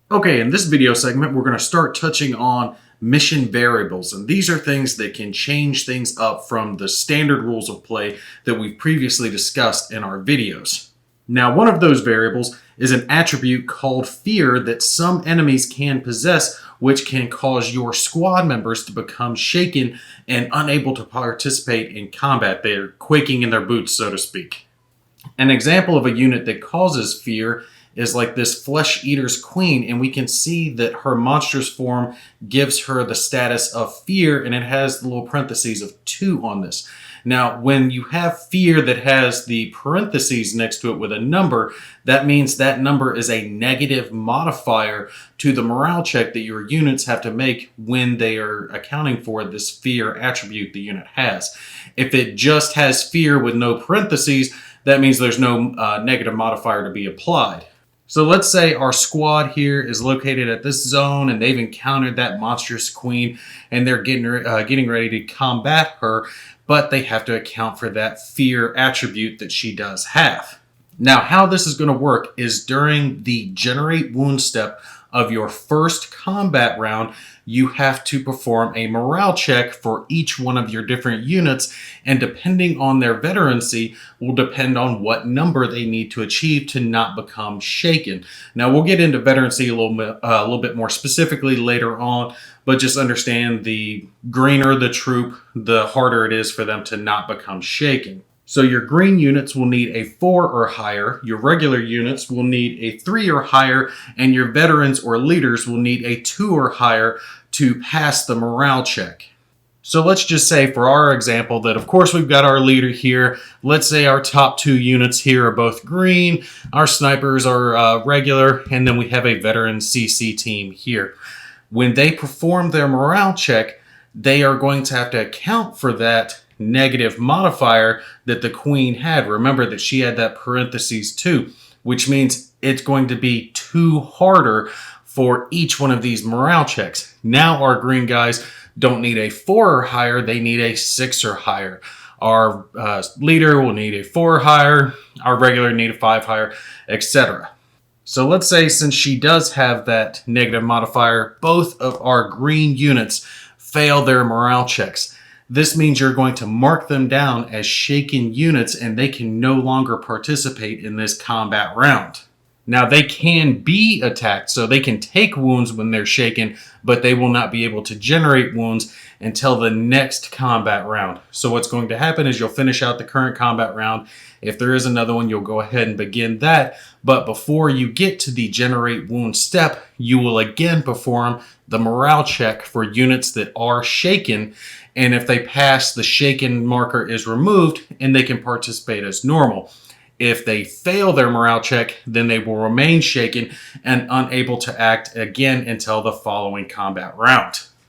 Okay, in this video segment, we're going to start touching on mission variables. And these are things that can change things up from the standard rules of play that we've previously discussed in our videos. Now, one of those variables is an attribute called fear that some enemies can possess, which can cause your squad members to become shaken and unable to participate in combat. They're quaking in their boots, so to speak. An example of a unit that causes fear is like this Flesh Eater's Queen, and we can see that her monstrous form gives her the status of fear, and it has the little parentheses of 2 on this. Now, when you have fear that has the parentheses next to it with a number, that means that number is a negative modifier to the morale check that your units have to make when they are accounting for this fear attribute the unit has. If it just has fear with no parentheses, that means there's no negative modifier to be applied. So let's say our squad here is located at this zone and they've encountered that monstrous queen and they're getting ready to combat her, but they have to account for that fear attribute that she does have. Now, how this is going to work is during the generate wound step of your first combat round, you have to perform a morale check for each one of your different units, and depending on their veterancy will depend on what number they need to achieve to not become shaken. Now, we'll get into veterancy a little bit more specifically later on, but just understand the greener the troop, the harder it is for them to not become shaken. So your green units will need a 4 or higher, your regular units will need a 3 or higher, and your veterans or leaders will need a 2 or higher to pass the morale check. So let's just say for our example that of course we've got our leader here. Let's say our top 2 units here are both green, our snipers are regular, and then we have a veteran CC team here. When they perform their morale check, they are going to have to account for that negative modifier that the queen had. Remember that she had that parentheses 2, which means it's going to be 2 harder for each one of these morale checks. Now our green guys don't need a 4 or higher, they need a 6 or higher. Our leader will need a 4 or higher, our regular need a 5 higher, etc. So let's say since she does have that negative modifier, both of our green units fail their morale checks. This means you're going to mark them down as shaken units and they can no longer participate in this combat round. Now they can be attacked, so they can take wounds when they're shaken, but they will not be able to generate wounds until the next combat round. So what's going to happen is you'll finish out the current combat round. If there is another one, you'll go ahead and begin that. But before you get to the generate wound step, you will again perform the morale check for units that are shaken. And if they pass, the shaken marker is removed and they can participate as normal. If they fail their morale check, then they will remain shaken and unable to act again until the following combat round.